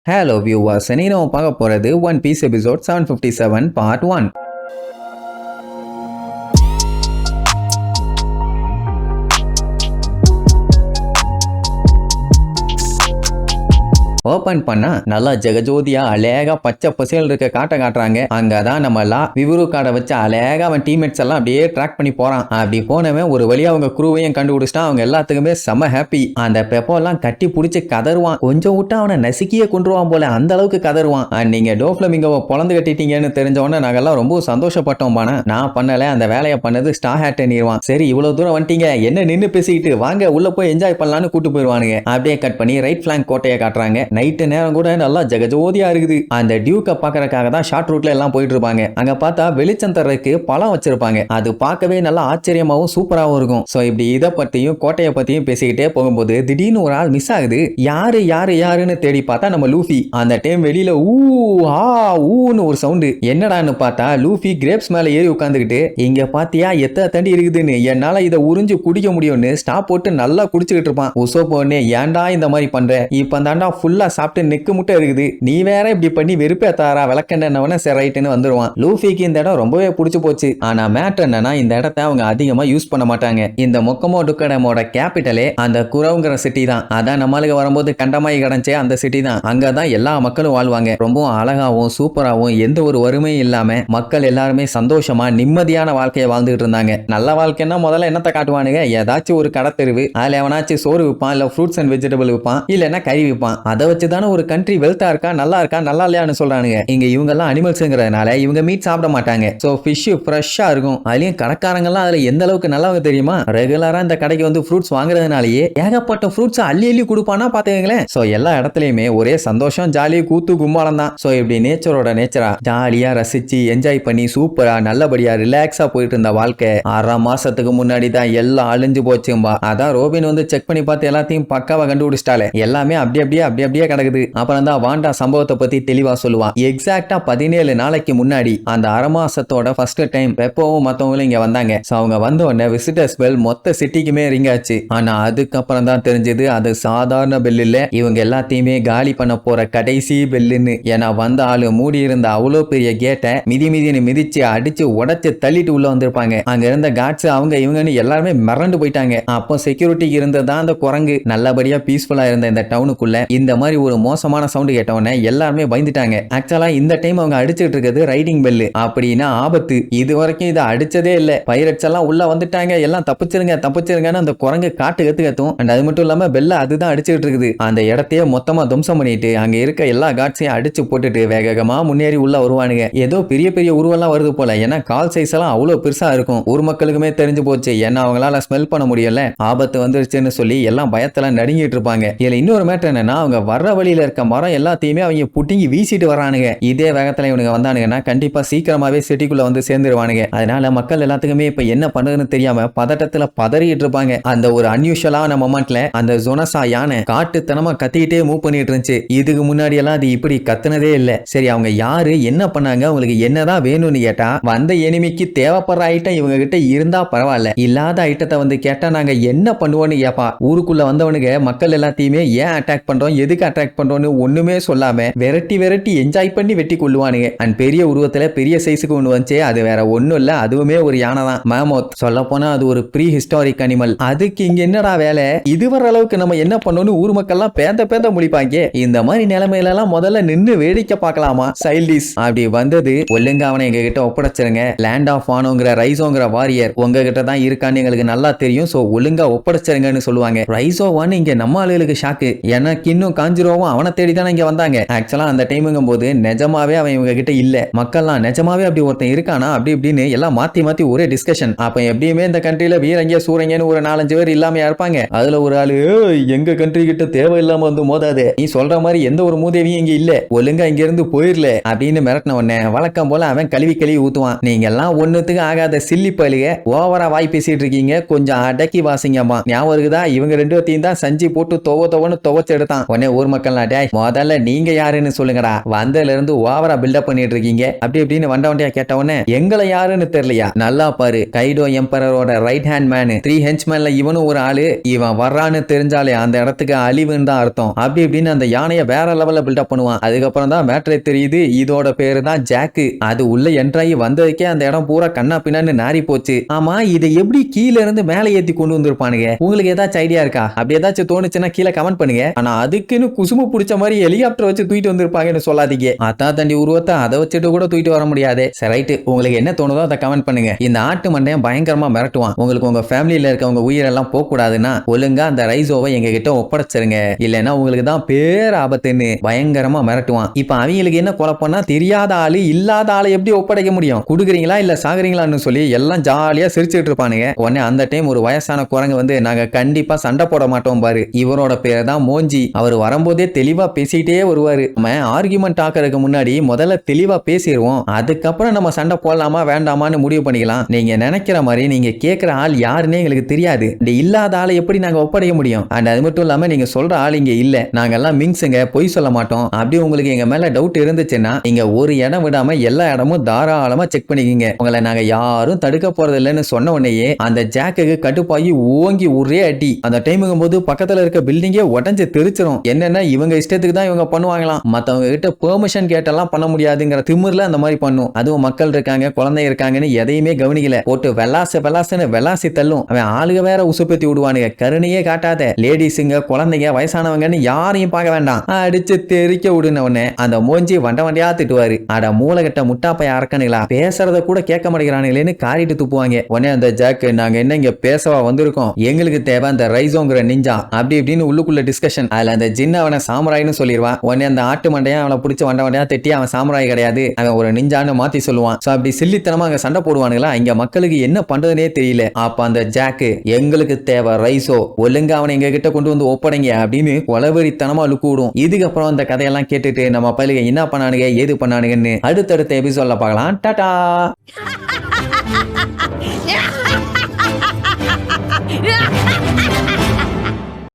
Hello viewers, இன்னைக்கு நம்ம பார்க்க போறது One Piece episode 757 part 1. Open பண்ணா நல்லா ஜெகஜோதியா அழகா பச்சை பசேல் இருக்க காட்டுறாங்க. அங்கதான் நம்ம விவரு கார்டை வச்சு அழகா அவன் டீம்மேட்ஸ் எல்லாம் அப்படியே ட்ராக் பண்ணி போறான். அப்படி போனவன் ஒரு வழியா அவங்க குரூவையும் கண்டுபிடிச்சிட்டான். அவங்க எல்லாத்துக்குமே செம ஹாப்பி. அந்த பெப்போ எல்லாம் கட்டி பிடிச்சி கதருவான். கொஞ்சம் விட்டா அவனை நசுக்கியே கொண்டுருவான் போல, அந்த அளவுக்கு கதருவான். நீங்க டோஃப்ளமிங்கோவை பொழந்து கட்டிட்டீங்கன்னு தெரிஞ்சவொடனே நாங்கெல்லாம் ரொம்ப சந்தோஷப்பட்டோம். பானா நான் பண்ணல, அந்த வேலையை பண்ணது ஸ்டார் ஹேட் நீர்வான். சரி இவ்வளவு தூரம் வந்துட்டீங்க, என்ன நின்று பேசிக்கிட்டு வாங்க உள்ள போய் என்ஜாய் பண்ணலான்னு கூட்டு போயிருவானுங்க. அப்படியே கட் பண்ணி ரைட் பிளாங்க் கோட்டையை காட்டுறாங்க. நைட்டு நேரம் கூட நல்லா ஜெகஜோதியா இருக்குது. அந்த டியூக்கை பாக்குறதுக்காக தான் ஷார்ட் ரூட்ல எல்லாம் போயிட்டு இருப்பாங்க. அங்க பார்த்தா வெளிச்சம் தர்றதுக்கு பழம் வச்சிருப்பாங்க. அது பார்க்கவே நல்லா ஆச்சரியமாவும் சூப்பராகவும் இருக்கும். சோ இப்படி இதை பத்தியும் கோட்டையை பத்தியும் பேசிக்கிட்டே போகும்போது திடீர்னு ஒரு ஆள் மிஸ் ஆகுது. யாருன்னு தேடி பார்த்தா நம்ம லூஃபி. அந்த டைம் வெளியில ஊன்னு ஒரு சவுண்டு. என்னடான்னு பார்த்தா லூஃபி கிரேப்ஸ் மேல ஏறி உட்காந்துக்கிட்டு, இங்க பாத்தியா எத்தனை தண்டி இருக்குதுன்னு, என்னால இதை உறிஞ்சு குடிக்க முடியும்னு ஸ்டாப் போட்டு நல்லா குடிச்சுக்கிட்டு இருப்பான். உசோ போனே ஏன்டா இந்த மாதிரி பண்ற, இப்ப தாண்டா ஃபுல்லா சாப்பிட்டு நெக்கு முட்டை இருக்குது, நீ வேற இப்படி பண்ணி வெறுப்பே தாரா விளக்கண்டவன சரி ரைட்டுன்னு வந்துருவான். லூஃபிக்கு இந்த இடம் ரொம்பவே பிடிச்சு போச்சு. ஆனா மேட்டர் என்னன்னா இந்த இடத்த அவங்க அதிகமா யூஸ் பண்ண மாட்டாங்க. இந்த மொக்கமோ டுக்கடமோட கேபிட்டலே அந்த குரவுங்கிற சிட்டி தான். அதான் நம்மளுக்கு வரும்போது கண்டமாய் கிடைச்சே அந்த சிட்டி தான். அங்கதான் எல்லா மக்களும் வாழ்வாங்க. ரொம்பவும் அழகாவும் சூப்பராகவும் எந்த ஒரு வறுமையும் இல்லாம மக்கள் எல்லாருமே சந்தோஷமா நிம்மதியான வாழ்க்கையை வாழ்ந்துட்டு இருந்தாங்க. நல்ல வாழ்க்கைன்னா முதல்ல என்னத்தை காட்டுவானுங்க, ஏதாச்சும் ஒரு கடை தெருவு, அதுல எவனாச்சும் சோறு விற்பான், இல்ல ஃப்ரூட்ஸ் அண்ட் வெஜிடபிள் விற்பான், இல்லைன்னா கறி விற்பான். அதை வச்சுதானே ஒரு கண்ட்ரி வெல்த்தா இருக்கா நல்லா இல்லையான்னு சொல்றானுங்க. இங்க இவங்க எல்லாம் அனிமல்ஸ்ங்கிறதுனால இவங்க மீட் சாப்பிட மாட்டாங்க. சோ ஃபிஷ் ஃப்ரெஷ்ஷா இருக்கும். அதுலயும் கடைக்காரங்க எல்லாம் அதுல எந்த அளவுக்கு நல்லா தெரியுமா, ரெகுலரா இந்த கடைக்கு வந்து ஃப்ரூட்ஸ் வாங்குறதுனாலயே ஏகப்பட்ட ஃப்ரூட்ஸ் அள்ளி கொடுப்பானா பாத்துக்கங்களேன். சோ எல்லா இடத்துலயுமே ஒரே சந்தோஷம், ஜாலி, கூத்து கும்மாளம் தான். சோ இப்படி நேச்சரா ஜாலியா ரசிச்சு என்ஜாய் பண்ணி சூப்பரா நல்லபடியா ரிலாக்ஸா போயிட்டு இருந்த வாழ்க்கை 6 மாசத்துக்கு முன்னாடி தான் எல்லாம் அழிஞ்சு போச்சும்பா. அதான் ரோபின் வந்து செக் பண்ணி பார்த்து எல்லாத்தையும் பக்காவா கண்டுபிடிச்சிட்டாலே. எல்லாமே அப்படியே கிடக்குது. அப்புறம் தான் வாண்டா சம்பவத்தை பத்தி தெளிவா சொல்லுவான். எக்ஸாக்டா 17 நாளைக்கு முன்னாடி அந்த 6 மாசத்தோட ஃபர்ஸ்ட் டைம் பெப்போவும் மத்தவங்களும் இங்க வந்தாங்க. அவங்க வந்த உடனே விசிட்டர்ஸ் பெல் மொத்த சிட்டிக்குமே ரிங் ஆச்சு. ஆனா அதுக்கப்புறம் தான் தெரிஞ்சது அது சாதாரண பெல் இல்ல, இவங்க எல்லாத்தையுமே காலி பண்ண போற கடைசி பெல்லுன்னு. ஏன்னா வந்த ஆளு மூடி இருந்த அவ்வளோ பெரிய கேட்டை மிதின்னு மிதிச்சு அடிச்சு உடைச்சு தள்ளிட்டு உள்ள வந்திருப்பாங்க. அங்க இருந்த காட்ஸ் அவங்க இவங்கன்னு எல்லாருமே மிரண்டு போயிட்டாங்க. அப்போ செக்யூரிட்டிக்கு இருந்ததான் அந்த குரங்கு. நல்லபடியா பீஸ்ஃபுல்லா இருந்த இந்த டவுனுக்குள்ள இந்த மாதிரி ஒரு மோசமான சவுண்ட் கேட்டவனே எல்லாருமே பயந்துட்டாங்க. ஆக்சுவலா இந்த டைம் அவங்க அடிச்சிட்டு இருக்கிறது ரைடிங் பெல். அப்படின்னா ஆபத்து. இது வரைக்கும் இதை அடிச்சதே இல்ல. பைரட்ஸ் எல்லாம் உள்ள வந்துட்டாங்க, எல்லாம் தப்பிச்சிருங்கன்னு அந்த குரங்கு கத்தும். அண்ட் அது மட்டும் இல்லாம பெல்ல அதுதான் அடிச்சுட்டு இருக்குது. அந்த இடத்தையே மொத்தமா தும்சம் பண்ணிட்டு அங்க இருக்க எல்லா காட்ஸையும் அடிச்சு போட்டுட்டு வேகமா முன்னேறி உள்ள வருவானுங்க. ஏதோ பெரிய உருவெல்லாம் வருது போல. ஏன்னா கால் சைஸ் எல்லாம் அவ்வளவு பெருசா இருக்கும். ஊர் மக்களுக்குமே தெரிஞ்சு போச்சு. ஏன்னா அவங்களால ஸ்மெல் பண்ண முடியல, ஆபத்து வந்துருச்சுன்னு சொல்லி எல்லாம் பயத்துல நடுங்கிட்டு இருப்பாங்க. இதுல இன்னொரு மேட்டர் என்னன்னா, அவங்க வர்ற வழியில இருக்க மரம் எல்லாத்தையுமே அவங்க புட்டிங்கி வீசிட்டு வரானுங்க. இதே வேகத்துல இவனுங்க வந்தானுங்கன்னா கண்டிப்பா சீக்கிரமாவே சிட்டிக்குள்ள வந்து சேர்ந்துருவானுங்க. அதனால மக்கள் எல்லாத்துக்குமே இப்ப என்ன பண்ணுறதுன்னு தெரியாம பதட்டத்துல பதறிட்டு இருப்பாங்க. அந்த ஒரு அன்யூஷுவலான மொமெண்ட்ல அந்த ஜொனசா யானை காட்டுத்தனமா கத்திக்கிட்டே மூவ் பண்ணிட்டு இருந்துச்சு. இதுக்கு முன்னாடி எல்லாம் அது இப்படி கத்துனதே இல்ல. சரி அவங்க யாரு, என்ன பண்ணாங்க, உங்களுக்கு என்னதான் வேணும்னு கேட்டா வந்த எனிமிக்கு தேவைப்படுற ஐட்டம் இவங்க கிட்ட இருந்தா பரவாயில்ல, இல்லாத ஐட்டத்தை வந்து கேட்டா நாங்க என்ன பண்ணுவோம்னு கேப்பா. ஊருக்குள்ள வந்தவனுங்க மக்கள் எல்லாத்தையுமே ஏன் அட்டாக் பண்றோம், எதுக்கு அட்டாக் பண்றோம்னு ஒண்ணுமே சொல்லாம விரட்டி என்ஜாய் பண்ணி வெட்டி கொள்ளுவானுங்க. அண்ட் பெரிய உருவத்துல பெரிய சைஸுக்கு ஒண்ணு வந்துச்சு. அது வேற ஒண்ணும் இல்ல, அதுவுமே ஒரு யானை தான், மேமோத். சொல்ல போனா அது ஒரு ப்ரீ ஹிஸ்டாரிக் அனிமல். அதுக்கு இங்க என்னடா வேலை, இதுவர அளவுக்கு நம்ம என்ன பண்ணோம்னு ஊர் மக்கள் எல்லாம் பேந்த முடிப்பாங்க. இந்த மாதிரி நிலைமையில எல்லாம் முதல்ல நின்னு வேடிக்கை பார்க்கலாமா சைல்டிஸ். அப்படி வந்தது ஒழுங்க அவனை எங்க கிட்ட ஒப்படைச்சிருங்க. லேண்ட் ஆஃப் ஆனோங்கிற ரைசோங்கிற வாரியர் உங்ககிட்ட தான் இருக்கான்னு எங்களுக்கு நல்லா தெரியும். சோ ஒழுங்கா ஒப்படைச்சிருங்கன்னு சொல்லுவாங்க. ரைசோவான்னு இங்க நம்ம ஆளுகளுக்கு ஷாக்கு. எனக்கு இன்னும் காஞ்சிரோவும் அவனை தேடி தானே இங்க வந்தாங்க. ஆக்சுவலா அந்த டைமுங்கும் போது நிஜமாவே அவன் இவங்க கிட்ட இல்ல. மக்கள்லாம் நிஜமாவே அப்படி ஒருத்தன் இருக்கானா அப்படி இப்படின்னு எல்லாம் மாத்தி ஒரே டிஸ்கஷன். அப்ப எப்படியுமே இந்த கண்ட்ரில வீரங்க சூரங்கன்னு ஒரு 4-5 பேர் இல்லாம இருப்பாங்க. அதுல ஒரு ஆளு எங்க கண்ட்ரி கிட்ட தேவையில்லாம வந்து மோதாதே, நீ சொல்ற மாதிரி எந்த ஒரு மூதேவியும் இங்க இல்ல, ஒழுங்கா இங்க இருந்து போயிரல அப்படின்னு மிரட்டின உடனே வழக்கம் போல அவன் கழுவி ஊத்துவான். நீங்க எல்லாம் ஒண்ணுத்துக்கு ஆகாத சில்லி பயிலுக, ஓவரா வாய் பேசிட்டு இருக்கீங்க, கொஞ்சம் அடக்கி வாசிங்கம்மா. ஞாபகம் இருக்குதா, இவங்க 2 பேத்தையும் தான் சஞ்சி போட்டு துவன்னு துவச்சு எடுத்தான். உடனே ஒரு ஊர் மக்கள் டேய் முதல்ல நீங்க யாருன்னு சொல்லுங்கடா, வந்ததுல இருந்து ஓவரா பில்டப் பண்ணிட்டு இருக்கீங்க அப்படி இப்படின்னு வண்டியா கேட்டவொடனே எங்களை யாருன்னு தெரியலையா, நல்லா பாரு கைடோ எம்பரரோட ரைட் ஹேண்ட் மேன் 3 ஹென்ச்மேன்ல இவனும் ஒரு ஆளு, இவன் வர்றான்னு தெரிஞ்சாலே அந்த இடத்துக்கு அழிவுன்னு தான் அர்த்தம் அப்படி இப்படின்னு அந்த யானையை வேற லெவல்ல பில்டப் பண்ணுவான். அதுக்கப்புறம் தான் மேட்ரே தெரியுது இதோட பேரு தான் ஜாக்கு. அது உள்ள என்ட்ராகி வந்ததுக்கே அந்த இடம் பூரா கண்ணா பின்னான்னு நாரி போச்சு. ஆமா இதை எப்படி கீழ இருந்து மேலே ஏத்தி கொண்டு வந்திருப்பானுங்க, உங்களுக்கு ஏதாச்சும் ஐடியா இருக்கா? அப்படி ஏதாச்சும் தோணுச்சுன்னா கீழே கமெண்ட் பண்ணுங்க. ஆனா அதுக்குன்னு குசுமு பிடிச்ச மாதிரி ஹெலிகாப்டர் வச்சு தூக்கிட்டு வந்திருப்பாங்கன்னு சொல்லாதீங்க. அத்தா தண்டி உருவத்தை அதை வச்சுட்டு கூட தூக்கிட்டு வர முடியாது. சரி ரைட்டு, உங்களுக்கு என்ன தோணுதோ அதை கமெண்ட் பண்ணுங்க. இந்த ஆட்டு மண்டையன் பயங்கரமா மிரட்டுவான். உங்களுக்கு உங்க ஃபேமிலியில இருக்கவங்க உயிரெல்லாம் போக கூடாதுன்னா ஒழுங்கா அந்த ரைசோவை எங்க கிட்ட ஒப்படைச்சிருங்க, இல்லைன்னா உங்களுக்கு தான் பேர் ஆபத்துன்னு பயங்கரமா மிரட்டுவான். இப்ப அவங்களுக்கு என்ன குழப்பம்னா தெரியாத ஆளு இல்லாத ஆளை எப்படி ஒப்படைக்க முடியும், குடுக்குறீங்களா இல்ல சாகுறீங்களான்னு சொல்லி எல்லாம் ஜாலியா சிரிச்சுட்டு இருப்பானுங்க. உடனே அந்த டைம் ஒரு வயசான குரங்கு வந்து நாங்க கண்டிப்பா சண்டை போட மாட்டோம் பாரு, இவரோட பேர் தான் மோஞ்சி. அவர் வரும்போதே தெளிவா பேசிட்டே வருவாரு. நம்ம ஆர்குமெண்ட் ஆக்குறதுக்கு முன்னாடி முதல்ல தெளிவா பேசிடுவோம், அதுக்கப்புறம் நம்ம சண்டை போடலாமா வேண்டாமான்னு முடிவு பண்ணிக்கலாம். நீங்க நினைக்கிற மாதிரி நீங்க கேட்கிற ஆள் யாருன்னே எங்களுக்கு தெரியாது, இந்த இல்லாத ஆளை எப்படி நாங்க ஒப்படைக்க முடியும்? அண்ட் அது மட்டும் இல்லாம நீங்க சொல்ற ஆள் இங்க இல்ல, நாங்கெல்லாம் மிங்ஸுங்க, பொய் சொல்ல மாட்டோம். அப்படி உங்களுக்கு எங்க மேல டவுட் இருந்துச்சுன்னா நீங்க ஒரு இடம் விடாம எல்லா இடமும் தாராளமா செக் பண்ணிக்கிங்க. உங்களை நாங்க யாரும் தடுக்க போறது இல்லைன்னு சொன்ன உடனேயே அந்த ஜாக்குக்கு கட்டுப்பாகி ஓங்கி ஒரே அடி. அந்த டைமுங்கும் போது பக்கத்துல இருக்க பில்டிங்கே உடஞ்சு தெரிச்சிரும். என்னன்னா இவங்க இஷ்டத்துக்கு தான் இவங்க பண்ணுவாங்களாம், மத்தவங்க கிட்ட பெர்மிஷன் கேட்டெல்லாம் பண்ண முடியாதுங்கிற திமிர்ல அந்த மாதிரி பண்ணும். அதுவும் மக்கள் இருக்காங்க குழந்தை இருக்காங்கன்னு எதையுமே கவனிக்கல, போட்டு வெளாசுன்னு வெளாசி தள்ளும். அவன் ஆளுக வேற உசுப்பத்தி விடுவானுங்க, கருணையே காட்டாத லேடிஸுங்க குழந்தைங்க வயசானவங்கன்னு யாரையும் பார்க்க வேண்டாம், அடிச்சு தெரிக்க விடுனவனே அந்த மோஞ்சி வண்டியா திட்டுவாரு. அட மூளைகட்ட முட்டாப்பை அரக்கணுங்களா, பேசுறத கூட கேட்க மாட்டேங்கிறானுங்களேன்னு காரிட்டு துப்புவாங்க. உடனே அந்த ஜாக்கு நாங்க என்ன இங்க பேசவா வந்திருக்கோம், எங்களுக்கு தேவை அந்த ரைசோங்கிற நிஞ்சா அப்படி இப்படின்னு உள்ளுக்குள்ள டிஸ்கஷன். அதுல அந்த ஜின்ன அவனை சாமுராய்னு சொல்லிடுவான். உடனே அந்த ஆட்டு மண்டையா அவனை பிடிச்சி வண்டியா திட்டி அவன் சாமுராய் கிடையாது அவன் ஒரு நிஞ்சான்னு மாத்தி சொல்லுவான். சோ அப்படி சில்லித்தனமா அங்க சண்டை போடுவானுங்களா, இங்க மக்களுக்கு என்ன பண்றதுனே தெரியல. அப்ப அந்த ஜாக்கு எங்களுக்கு தேவை ரைசோ, ஒழுங்கா அவனை எங்க கிட்ட கொண்டு வந்து ஒப்படைங்க அப்படின்னு கொலவெறித்தனமா லுக்கு விடும். இதுக்கப்புறம் அந்த கதையெல்லாம் கேட்டுட்டு நம்ம பயிலுக என்ன பண்ணானுங்க ஏது பண்ணானுங்கன்னு அடுத்தடுத்த எபிசோட்ல பார்க்கலாம். டாடா.